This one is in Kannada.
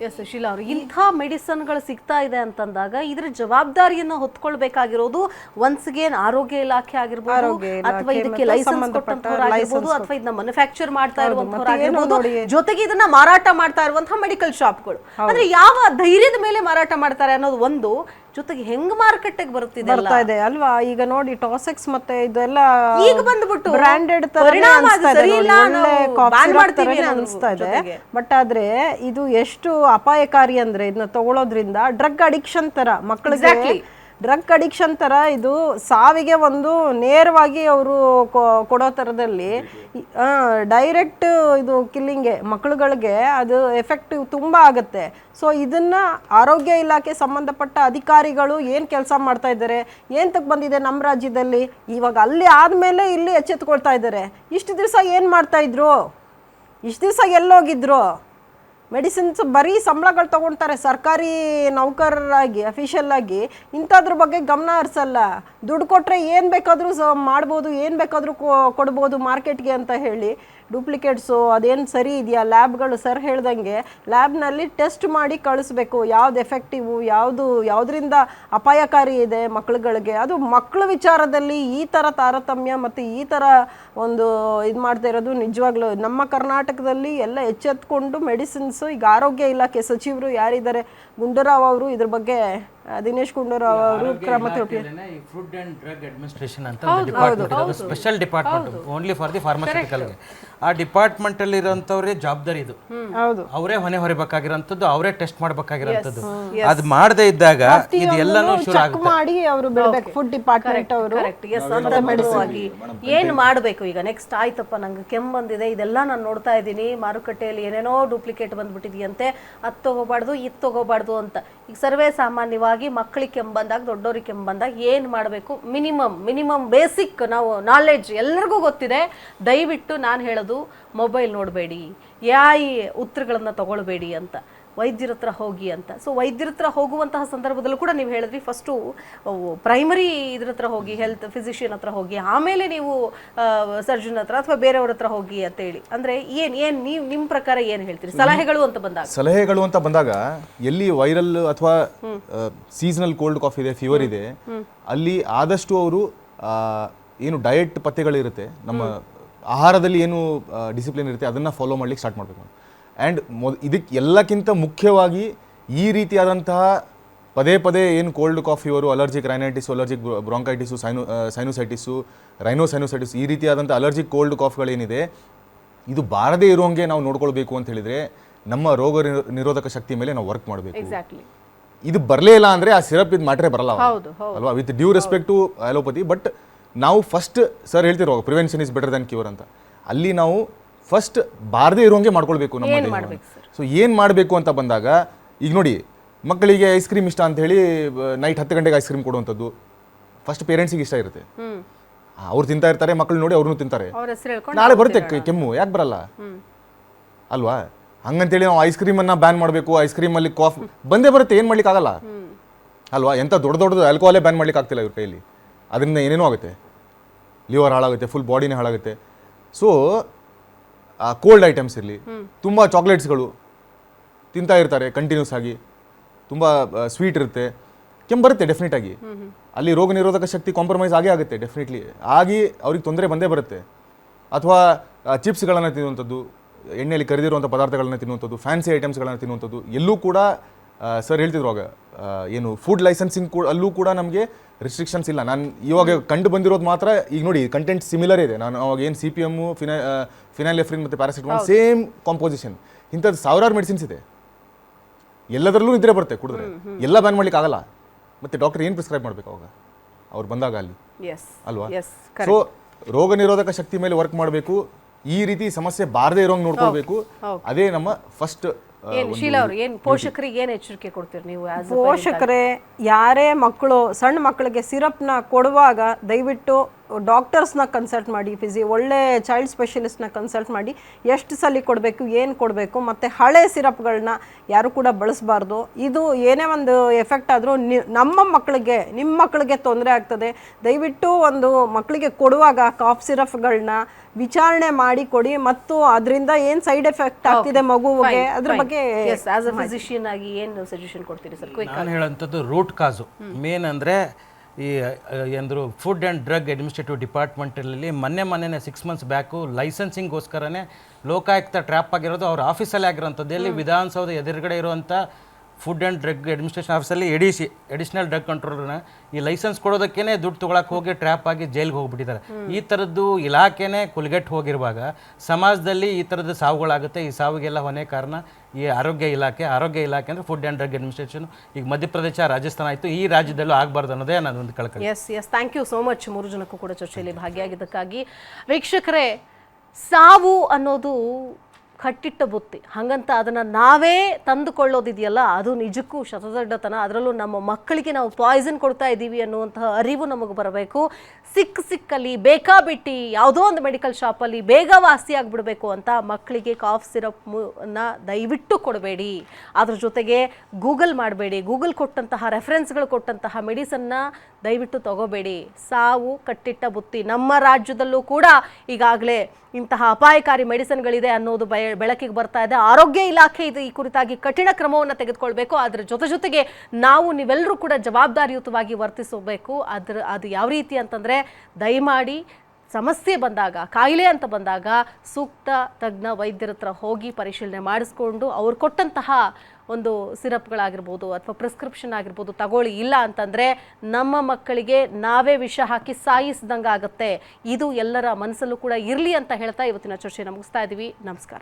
ಎಸ್ ಶೀಲಾ ಅವರು, ಇಂಥ ಮೆಡಿಸನ್ಗಳು ಸಿಗ್ತಾ ಇದೆ ಅಂತಂದಾಗ ಇದ್ರ ಜವಾಬ್ದಾರಿಯನ್ನು ಹೊತ್ಕೊಳ್ಬೇಕಾಗಿರೋದು ಒನ್ಸ್ ಅಗೇನ್ ಆರೋಗ್ಯ ಇಲಾಖೆ ಆಗಿರ್ಬೋದು, ಅಥವಾ ಇದಕ್ಕೆ ಲೈಸೆನ್ಸ್ ಕೊಟ್ಟಂತವರಾಗಿರ್ಬೋದು, ಅಥವಾ ಇದನ್ನ ಮ್ಯಾನುಫ್ಯಾಕ್ಚರ್ ಮಾಡ್ತಾ ಇರುವಂತವರಾಗಿರ್ಬೋದು, ಜೊತೆಗೆ ಇದನ್ನ ಮಾರಾಟ ಮಾಡ್ತಾ ಇರುವಂತಹ ಮೆಡಿಕಲ್ ಶಾಪ್ಗಳು. ಅಂದ್ರೆ ಯಾವ ಧೈರ್ಯದ ಮೇಲೆ ಮಾರಾಟ ಮಾಡ್ತಾರೆ ಅನ್ನೋದು ಒಂದು, ಜೊತೆಗೆ ಹೆಂಗ್ ಮಾರ್ಕೆಟ್ಗೆ ಬರ್ತಾ ಇದೆ ಅಲ್ವಾ. ಈಗ ನೋಡಿ ಟಾಸೆಕ್ಸ್ ಮತ್ತೆ ಇದೆಲ್ಲ ಈಗ ಬಂದ್ಬಿಟ್ಟು ಬ್ರಾಂಡೆಡ್ ಅನಿಸ್ತಾ ಇದೆ. ಬಟ್ ಆದ್ರೆ ಇದು ಎಷ್ಟು ಅಪಾಯಕಾರಿ ಅಂದ್ರೆ ಇದನ್ನ ತಗೊಳ್ಳೋದ್ರಿಂದ ಡ್ರಗ್ ಅಡಿಕ್ಷನ್ ತರ ಮಕ್ಕಳಿಗೆ ಡ್ರಗ್ ಅಡಿಕ್ಷನ್ ತರ ಇದು ಸಾವಿಗೆ ಒಂದು ನೇರವಾಗಿ ಅವರು ಕೊಡೋ ಥರದಲ್ಲಿ ಡೈರೆಕ್ಟ್ ಇದು ಕಿಲ್ಲಿಂಗ್ಗೆ ಮಕ್ಕಳುಗಳಿಗೆ ಅದು ಎಫೆಕ್ಟಿವ್ ತುಂಬ ಆಗುತ್ತೆ. ಸೊ ಇದನ್ನ ಆರೋಗ್ಯ ಇಲಾಖೆ ಸಂಬಂಧಪಟ್ಟ ಅಧಿಕಾರಿಗಳು ಏನು ಕೆಲಸ ಮಾಡ್ತಾ ಇದ್ದಾರೆ, ಏಂತಕ್ಕೆ ಬಂದಿದೆ ನಮ್ಮ ರಾಜ್ಯದಲ್ಲಿ, ಇವಾಗ ಅಲ್ಲಿ ಆದಮೇಲೆ ಇಲ್ಲಿ ಎಚ್ಚೆತ್ಕೊಳ್ತಾ ಇದ್ದಾರೆ. ಇಷ್ಟು ದಿವಸ ಏನು ಮಾಡ್ತಾ ಇದ್ರು, ಇಷ್ಟು ದಿವಸ ಎಲ್ಲೋಗಿದ್ರು? ಮೆಡಿಸಿನ್ಸ್ ಬರೀ ಸಂಬಳಗಳು ತೊಗೊಳ್ತಾರೆ ಸರ್ಕಾರಿ ನೌಕರರಾಗಿ, ಅಫಿಷಿಯಲ್ ಆಗಿ. ಇಂಥದ್ರ ಬಗ್ಗೆ ಗಮನ ಹರಿಸಲ್ಲ. ದುಡ್ಡು ಕೊಟ್ಟರೆ ಏನು ಬೇಕಾದರೂ ಮಾಡ್ಬೋದು, ಏನು ಬೇಕಾದರೂ ಕೊಡ್ಬೋದು ಮಾರ್ಕೆಟ್ಗೆ ಅಂತ ಹೇಳಿ ಡೂಪ್ಲಿಕೇಟ್ಸು ಅದೇನು ಸರಿ ಇದೆಯಾ, ಲ್ಯಾಬ್ಗಳು ಸರ್ ಹೇಳ್ದಂಗೆ ಲ್ಯಾಬ್ನಲ್ಲಿ ಟೆಸ್ಟ್ ಮಾಡಿ ಕಳಿಸ್ಬೇಕು, ಯಾವ್ದು ಎಫೆಕ್ಟಿವು, ಯಾವುದರಿಂದ ಅಪಾಯಕಾರಿ ಇದೆ ಮಕ್ಕಳುಗಳಿಗೆ. ಅದು ಮಕ್ಕಳ ವಿಚಾರದಲ್ಲಿ ಈ ಥರ ತಾರತಮ್ಯ ಮತ್ತು ಈ ಥರ ಒಂದು ಇದು ಮಾಡ್ತಾ ಇರೋದು ನಿಜವಾಗ್ಲೂ ನಮ್ಮ ಕರ್ನಾಟಕದಲ್ಲಿ ಎಲ್ಲ ಎಚ್ಚೆತ್ಕೊಂಡು ಮೆಡಿಸಿನ್ಸು. ಈಗ ಆರೋಗ್ಯ ಇಲಾಖೆ ಸಚಿವರು ಯಾರಿದ್ದಾರೆ, ಗುಂಡೂರಾವ್ ಅವರು, ಇದ್ರ ಬಗ್ಗೆ ದಿನೇಶ್ ಗುಂಡೂರಾವ್ ಅವರು ಕ್ರಮ ತಗೊಳ್ತಾರೆ. ಫುಡ್ ಅಂಡ್ ಡ್ರಗ್ ಅಡ್ಮಿನಿಸ್ಟ್ರೇಷನ್ ಅಂತ ಒಂದು ಡಿಪಾರ್ಟ್ಮೆಂಟ್ ಇದೆ, special department only for the ಫಾರ್ಮಾಸ್ಯೂಟಿಕಲ್ಗೆ. ಆ ಡಿಪಾರ್ಟ್ಮೆಂಟ್ ಅಲ್ಲಿ ಇರೋಂಥವ್ರೇ ಜವಾಬ್ದಾರಿ ಇದು. ಅವರೇ ಹೊಣೆ ಹೊರಬೇಕಾಗಿರೋಂಥದ್ದು, ಅವರೇ ಟೆಸ್ಟ್ ಮಾಡ್ಬೇಕಾಗಿರೋಂಥದ್ದು. ಅದು ಮಾಡದೇ ಇದ್ದಾಗ ಇದು ಎಲ್ಲಾನು ಶುರು ಆಗುತ್ತೆ. ಮಾಡಿ ಅವರು ಬಿಡಬೇಕು ಫುಡ್ ಡಿಪಾರ್ಟ್ಮೆಂಟ್ ಅವರು. ಏನ್ ಮಾಡಬೇಕು ಈಗ ನೆಕ್ಸ್ಟ್? ಆಯ್ತಪ್ಪ ನಂಗೆ ಕೆಮ್ಮು ಬಂದಿದೆ, ಇದೆಲ್ಲ ನಾನು ನೋಡ್ತಾ ಇದ್ದೀನಿ, ಮಾರುಕಟ್ಟೆಯಲ್ಲಿ ಏನೇನೋ ಡೂಪ್ಲಿಕೇಟ್ ಬಂದ್ಬಿಟ್ಟಿದೆಯಂತೆ, ಅದು ತಗೋಬಾರ್ದು ಇದು ತಗೋಬಾರ್ದು ಅಂತ. ಈಗ ಸರ್ವೇ ಸಾಮಾನ್ಯವಾಗಿ ಮಕ್ಕಳಿಗೆ ಕೆಮ್ಮು ಬಂದಾಗ, ದೊಡ್ಡವ್ರಿಗೆ ಕೆಮ್ಮು ಬಂದಾಗ ಏನ್ ಮಾಡಬೇಕು? ಮಿನಿಮಮ್ ಬೇಸಿಕ್ ನಾವು ನಾಲೆಡ್ಜ್ ಎಲ್ಲರಿಗೂ ಗೊತ್ತಿದೆ. ದಯವಿಟ್ಟು ನಾನು ಹೇಳೋದು, ಮೊಬೈಲ್ ನೋಡಬೇಡಿ, ಉತ್ತರಗಳನ್ನ ತಗೊಳ್ಬೇಡಿ ಅಂತ, ವೈದ್ಯರ ಹತ್ರ ಹೋಗಿ ಅಂತ. ಸೊ ವೈದ್ಯರ ಹತ್ರ ಹೋಗುವಂತಹ ಸಂದರ್ಭದಲ್ಲೂ ಕೂಡ ನೀವು ಹೇಳಿದ್ರಿ, ಫಸ್ಟು ಪ್ರೈಮರಿ ಇದ್ರ ಹತ್ರ ಹೋಗಿ, ಹೆಲ್ತ್ ಫಿಸಿಷಿಯನ್ ಹತ್ರ ಹೋಗಿ, ಆಮೇಲೆ ನೀವು ಸರ್ಜನ್ ಹತ್ರ ಅಥವಾ ಬೇರೆಯವ್ರ ಹತ್ರ ಹೋಗಿ ಅಂತ ಹೇಳಿ. ಅಂದ್ರೆ ನೀವು ನಿಮ್ಮ ಪ್ರಕಾರ ಏನು ಹೇಳ್ತೀರಿ ಸಲಹೆಗಳು ಅಂತ ಬಂದಾಗ ಎಲ್ಲಿ ವೈರಲ್ ಅಥವಾ ಸೀಸನಲ್ ಕೋಲ್ಡ್ ಕಾಫ್ ಇದೆ, ಫೀವರ್ ಇದೆ, ಅಲ್ಲಿ ಆದಷ್ಟು ಅವರು ಏನು ಡಯಟ್ ಪಥ್ಯಗಳಿರುತ್ತೆ, ನಮ್ಮ ಆಹಾರದಲ್ಲಿ ಏನು ಡಿಸಿಪ್ಲಿನ್ ಇರುತ್ತೆ ಅದನ್ನು ಫಾಲೋ ಮಾಡ್ಲಿಕ್ಕೆ ಸ್ಟಾರ್ಟ್ ಮಾಡಬೇಕು. ಆ್ಯಂಡ್ ಇದಕ್ಕೆ ಎಲ್ಲಕ್ಕಿಂತ ಮುಖ್ಯವಾಗಿ ಈ ರೀತಿಯಾದಂತಹ ಪದೇ ಪದೇ ಏನು cold cough fever, allergic rhinitis, allergic bronchitis, sinusitis, rhinosinusitis, ಈ ರೀತಿಯಾದಂಥ ಅಲರ್ಜಿಕ್ ಕೋಲ್ಡ್ ಕಾಫ್ಗಳೇನಿದೆ ಇದು ಬಾರದೇ ಇರೋಂಗೆ ನಾವು ನೋಡ್ಕೊಳ್ಬೇಕು ಅಂತ ಹೇಳಿದರೆ ನಮ್ಮ ರೋಗ ನಿರೋಧಕ ಶಕ್ತಿ ಮೇಲೆ ನಾವು ವರ್ಕ್ ಮಾಡಬೇಕು. ಇದು ಬರಲೇ ಇಲ್ಲ ಅಂದರೆ ಆ ಸಿರಪ್ ಇದು ಮ್ಯಾಟ್ರೇ ಬರಲ್ಲ ಅಲ್ವಾ, with due respect to allopathy. But ನಾವು ಫಸ್ಟ್ ಸರ್ ಹೇಳ್ತಿರೋ prevention is better than cure ಅಂತ, ಅಲ್ಲಿ ನಾವು ಫಸ್ಟ್ ಬಾರದೇ ಇರೋಂಗೆ ಮಾಡ್ಕೊಳ್ಬೇಕು ನಮ್ಮ. ಸೊ ಏನು ಮಾಡಬೇಕು ಅಂತ ಬಂದಾಗ, ಈಗ ನೋಡಿ ಮಕ್ಕಳಿಗೆ ಐಸ್ ಕ್ರೀಮ್ ಇಷ್ಟ ಅಂತ ಹೇಳಿ ನೈಟ್ 10 ಗಂಟೆಗೆ ಐಸ್ ಕ್ರೀಮ್ ಕೊಡುವಂಥದ್ದು ಫಸ್ಟ್ ಪೇರೆಂಟ್ಸಿಗೆ ಇಷ್ಟ ಇರುತ್ತೆ. ಅವ್ರು ತಿಂತಾ ಇರ್ತಾರೆ, ಮಕ್ಕಳು ನೋಡಿ ಅವ್ರನ್ನೂ ತಿಂತಾರೆ, ನಾಳೆ ಬರುತ್ತೆ ಕೆಮ್ಮು, ಯಾಕೆ ಬರಲ್ಲ ಅಲ್ವಾ? ಹಂಗಂತೇಳಿ ನಾವು ಐಸ್ ಕ್ರೀಮನ್ನು ಬ್ಯಾನ್ ಮಾಡಬೇಕು, ಐಸ್ ಕ್ರೀಮಲ್ಲಿ ಕಾಫ್ ಬಂದೇ ಬರುತ್ತೆ, ಏನು ಮಾಡ್ಲಿಕ್ಕೆ ಆಗಲ್ಲ ಅಲ್ವಾ? ಎಂಥ ದೊಡ್ಡದು ಆಲ್ಕೋಹಾಲೇ ಬ್ಯಾನ್ ಮಾಡ್ಲಿಕ್ಕೆ ಆಗ್ತಿಲ್ಲ ಇವ್ರ ಕೈಯಲ್ಲಿ, ಅದರಿಂದ ಏನೇನೋ ಆಗುತ್ತೆ, ಲಿವರ್ ಹಾಳಾಗುತ್ತೆ, ಫುಲ್ ಬಾಡಿನೇ ಹಾಳಾಗುತ್ತೆ. ಸೊ ಕೋಲ್ಡ್ ಐಟಮ್ಸ್ ಇರಲಿ, ತುಂಬ ಚಾಕ್ಲೇಟ್ಸ್ಗಳು ತಿಂತಾ ಇರ್ತಾರೆ ಕಂಟಿನ್ಯೂಸ್ ಆಗಿ, ತುಂಬ ಸ್ವೀಟ್ ಇರುತ್ತೆ, ಕೆಮ್ಮು ಬರುತ್ತೆ ಡೆಫಿನೆಟ್ ಆಗಿ, ಅಲ್ಲಿ ರೋಗ ನಿರೋಧಕ ಶಕ್ತಿ ಕಾಂಪ್ರಮೈಸ್ ಆಗೇ ಆಗುತ್ತೆ ಡೆಫಿನೆಟ್ಲಿ, ಆಗಿ ಅವ್ರಿಗೆ ತೊಂದರೆ ಬಂದೇ ಬರುತ್ತೆ. ಅಥವಾ ಚಿಪ್ಸ್ಗಳನ್ನು ತಿನ್ನುವಂಥದ್ದು, ಎಣ್ಣೆಯಲ್ಲಿ ಕರಿದಿರುವಂಥ ಪದಾರ್ಥಗಳನ್ನ ತಿನ್ನುವಂಥದ್ದು, ಫ್ಯಾನ್ಸಿ ಐಟಮ್ಸ್ಗಳನ್ನು ತಿನ್ನುವಂಥದ್ದು, ಎಲ್ಲೂ ಕೂಡ ಸರ್ ಹೇಳ್ತಿದ್ರು ಆಗ ಏನು ಫುಡ್ ಲೈಸೆನ್ಸಿಂಗ್ ಕೂಡ ಅಲ್ಲೂ ಕೂಡ ನಮಗೆ ರಿಸ್ಟ್ರಿಕ್ಷನ್ಸ್ ಇಲ್ಲ. ನಾನು ಇವಾಗ ಕಂಡು ಬಂದಿರೋದು ಮಾತ್ರ, ಈಗ ನೋಡಿ ಕಂಟೆಂಟ್ ಸಿಮಿಲರ್ ಇದೆ. ನಾನು ಅವಾಗ ಏನು CPM, ಫಿನೈಲೆಫ್ರಿನ್ ಮತ್ತು ಪ್ಯಾರಾಸಿಟಮಾಲ್ ಸೇಮ್ ಕಾಂಪೋಸಿಷನ್, ಇಂಥದ್ದು ಸಾವಿರಾರು ಮೆಡಿಸಿನ್ಸ್ ಇದೆ, ಎಲ್ಲದರಲ್ಲೂ ನಿದ್ರೆ ಬರುತ್ತೆ ಕುಡಿದ್ರೆ, ಎಲ್ಲ ಬ್ಯಾನ್ ಮಾಡ್ಲಿಕ್ಕೆ ಆಗಲ್ಲ. ಮತ್ತೆ ಡಾಕ್ಟರ್ ಏನು ಪ್ರಿಸ್ಕ್ರೈಬ್ ಮಾಡಬೇಕು ಅವಾಗ ಅವ್ರು ಬಂದಾಗ ಅಲ್ಲಿ ಅಲ್ವಾ? ಸೊ ರೋಗ ನಿರೋಧಕ ಶಕ್ತಿ ಮೇಲೆ ವರ್ಕ್ ಮಾಡಬೇಕು, ಈ ರೀತಿ ಸಮಸ್ಯೆ ಬಾರದೇ ಇರೋಂಗೆ ನೋಡ್ಕೊಳ್ಬೇಕು, ಅದೇ ನಮ್ಮ ಫಸ್ಟ್. ಪೋಷಕರಿಗೆ ಏನು ಎಚ್ಚರಿಕೆ ಕೊಡ್ತೀರಿ ನೀವು? ಪೋಷಕರೇ ಯಾರೇ ಮಕ್ಕಳು, ಸಣ್ಣ ಮಕ್ಕಳಿಗೆ ಸಿರಪ್ನ ಕೊಡುವಾಗ ದಯವಿಟ್ಟು ಡಾಕ್ಟರ್ಸ್ನ ಕನ್ಸಲ್ಟ್ ಮಾಡಿ, ಒಳ್ಳೆ ಚೈಲ್ಡ್ ಸ್ಪೆಷಲಿಸ್ಟ್ನ ಕನ್ಸಲ್ಟ್ ಮಾಡಿ ಎಷ್ಟು ಸಲ ಕೊಡಬೇಕು, ಏನು ಕೊಡಬೇಕು, ಮತ್ತು ಹಳೆ ಸಿರಪ್ಗಳನ್ನ ಯಾರು ಕೂಡ ಬಳಸಬಾರ್ದು. ಇದು ಏನೇ ಒಂದು ಎಫೆಕ್ಟ್ ಆದರೂ ನಮ್ಮ ಮಕ್ಕಳಿಗೆ, ನಿಮ್ಮ ಮಕ್ಕಳಿಗೆ ತೊಂದರೆ ಆಗ್ತದೆ. ದಯವಿಟ್ಟು ಒಂದು ಮಕ್ಕಳಿಗೆ ಕೊಡುವಾಗ ಕಾಫ್ ಸಿರಪ್ಗಳನ್ನ ವಿಚಾರಣೆ ಮಾಡಿ ಕೊಡಿ, ಮತ್ತು ಅದರಿಂದ ಏನು ಸೈಡ್ ಎಫೆಕ್ಟ್ ಆಗ್ತಿದೆ ಮಗುವಿಗೆ ಅದ್ರ ಬಗ್ಗೆ ಆಸ್ ಅ ಫಿಸಿಷಿಯನ್ ಆಗಿ ಏನು ಸಜೆಷನ್ ಕೊಡ್ತೀರಿ ಸರ್? ನಾನು ಹೇಳೋಂಥದ್ದು ರೂಟ್ ಕಾಸು ಮೇನ್ ಅಂದರೆ ಈ ಎಂದರು ಫುಡ್ ಆ್ಯಂಡ್ ಡ್ರಗ್ ಅಡ್ಮಿನಿಸ್ಟ್ರೇಟಿವ್ ಡಿಪಾರ್ಟ್ಮೆಂಟಲ್ಲಿ ಮೊನ್ನೆ 6 months ಬ್ಯಾಕು ಲೈಸೆನ್ಸಿಂಗ್ಗೋಸ್ಕರನೇ ಲೋಕಾಯುಕ್ತ ಟ್ರ್ಯಾಪ್ ಆಗಿರೋದು ಅವ್ರ ಆಫೀಸಲ್ಲೇ ಆಗಿರೋಂಥದ್ದು. ಎಲ್ಲಿ ವಿಧಾನಸೌಧ ಎದುರುಗಡೆ ಇರುವಂಥ ಫುಡ್ ಆ್ಯಂಡ್ ಡ್ರಗ್ ಅಡ್ಮಿನಿಸ್ಟ್ರೇಷನ್ ಆಫೀಸಲ್ಲಿ ಅಡಿಷನಲ್ ಡ್ರಗ್ ಕಂಟ್ರೋಲರ್ನ ಈ ಲೈಸೆನ್ಸ್ ಕೊಡೋದಕ್ಕೇ ದುಡ್ಡು ತೊಗೊಳಕ್ಕೆ ಹೋಗಿ ಟ್ರ್ಯಾಪ್ ಆಗಿ ಜೈಲಿಗೆ ಹೋಗ್ಬಿಟ್ಟಿದ್ದಾರೆ. ಈ ಥರದ್ದು ಇಲಾಖೆನೇ ಕುಲಗೆಟ್ಟು ಹೋಗಿರುವಾಗ ಸಮಾಜದಲ್ಲಿ ಈ ಥರದ್ದು ಸಾವುಗಳಾಗುತ್ತೆ. ಈ ಸಾವಿಗೆಲ್ಲ ಹೊಣೆ ಕಾರಣ ಈ ಆರೋಗ್ಯ ಇಲಾಖೆ ಅಂದರೆ ಫುಡ್ ಆ್ಯಂಡ್ ಡ್ರಗ್ ಅಡ್ಮಿನಿಸ್ಟ್ರೇಷನ್. ಈಗ ಮಧ್ಯಪ್ರದೇಶ, ರಾಜಸ್ಥಾನ ಆಯಿತು, ಈ ರಾಜ್ಯದಲ್ಲೂ ಆಗಬಾರ್ದು ಅನ್ನೋದೇ ನಾನು ಒಂದು ಕಳ್ಕೊಳ್ಳಿ. Yes thank you so much 3 ಜನಕ್ಕೂ ಕೂಡ ಚರ್ಚೆಯಲ್ಲಿ ಭಾಗಿಯಾಗಿದ್ದಕ್ಕಾಗಿ. ವೀಕ್ಷಕರೇ, ಸಾವು ಅನ್ನೋದು ಕಟ್ಟಿಟ್ಟ ಬುತ್ತಿ, ಹಾಗಂತ ಅದನ್ನು ನಾವೇ ತಂದುಕೊಳ್ಳೋದಿದೆಯಲ್ಲ, ಅದು ನಿಜಕ್ಕೂ ಶತದಡ್ಡತನ. ಅದರಲ್ಲೂ ನಮ್ಮ ಮಕ್ಕಳಿಗೆ ನಾವು ಪಾಯ್ಸನ್ ಕೊಡ್ತಾ ಇದ್ದೀವಿ ಅನ್ನುವಂತಹ ಅರಿವು ನಮಗೆ ಬರಬೇಕು. ಸಿಕ್ಕಲ್ಲಿ ಬೇಕಾಬಿಟ್ಟಿ ಯಾವುದೋ ಒಂದು ಮೆಡಿಕಲ್ ಶಾಪಲ್ಲಿ ಬೇಗ ವಾಸಿ ಆಗಿಬಿಡಬೇಕು ಅಂತ ಮಕ್ಕಳಿಗೆ ಕಾಫ್ ಸಿರಪ್ನ ದಯವಿಟ್ಟು ಕೊಡಬೇಡಿ. ಅದ್ರ ಜೊತೆಗೆ ಗೂಗಲ್ ಮಾಡಬೇಡಿ. ಗೂಗಲ್ ಕೊಟ್ಟಂತಹ ರೆಫರೆನ್ಸ್ಗಳು ಕೊಟ್ಟಂತಹ ಮೆಡಿಸನ್ನ ದಯವಿಟ್ಟು ತಗೋಬೇಡಿ. ಸಾವು ಕಟ್ಟಿಟ್ಟ ಬುತ್ತಿ. ನಮ್ಮ ರಾಜ್ಯದಲ್ಲೂ ಕೂಡ ಈಗಾಗಲೇ ಇಂತಹ ಅಪಾಯಕಾರಿ ಮೆಡಿಸಿನ್ಗಳಿದೆ ಅನ್ನೋದು ಬೆಳಕಿಗೆ ಬರ್ತಾ ಇದೆ. ಆರೋಗ್ಯ ಇಲಾಖೆ ಇದು ಈ ಕುರಿತಾಗಿ ಕಠಿಣ ಕ್ರಮವನ್ನು ತೆಗೆದುಕೊಳ್ಬೇಕು. ಅದರ ನೀವೆಲ್ಲರೂ ನೀವೆಲ್ಲರೂ ಕೂಡ ಜವಾಬ್ದಾರಿಯುತವಾಗಿ ವರ್ತಿಸಬೇಕು. ಅದು ಯಾವ ರೀತಿ ಅಂತಂದರೆ, ದಯಮಾಡಿ ಸಮಸ್ಯೆ ಬಂದಾಗ, ಕಾಯಿಲೆ ಅಂತ ಬಂದಾಗ ಸೂಕ್ತ ತಜ್ಞ ವೈದ್ಯರ ಹತ್ರ ಹೋಗಿ ಪರಿಶೀಲನೆ ಮಾಡಿಸ್ಕೊಂಡು ಅವ್ರು ಕೊಟ್ಟಂತಹ ಒಂದು ಸಿರಪ್ಗಳಾಗಿರ್ಬೋದು ಅಥವಾ ಪ್ರಿಸ್ಕ್ರಿಪ್ಷನ್ ಆಗಿರ್ಬೋದು ತಗೊಳ್ಳಿ. ಇಲ್ಲ ಅಂತಂದರೆ ನಮ್ಮ ಮಕ್ಕಳಿಗೆ ನಾವೇ ವಿಷ ಹಾಕಿ ಸಾಯಿಸಿದಂಗೆ ಆಗುತ್ತೆ. ಇದು ಎಲ್ಲರ ಮನಸ್ಸಲ್ಲೂ ಕೂಡ ಇರಲಿ ಅಂತ ಹೇಳ್ತಾ ಇವತ್ತಿನ ಚರ್ಚೆಯನ್ನು ಮುಗಿಸ್ತಾ ಇದ್ದೀವಿ. ನಮಸ್ಕಾರ.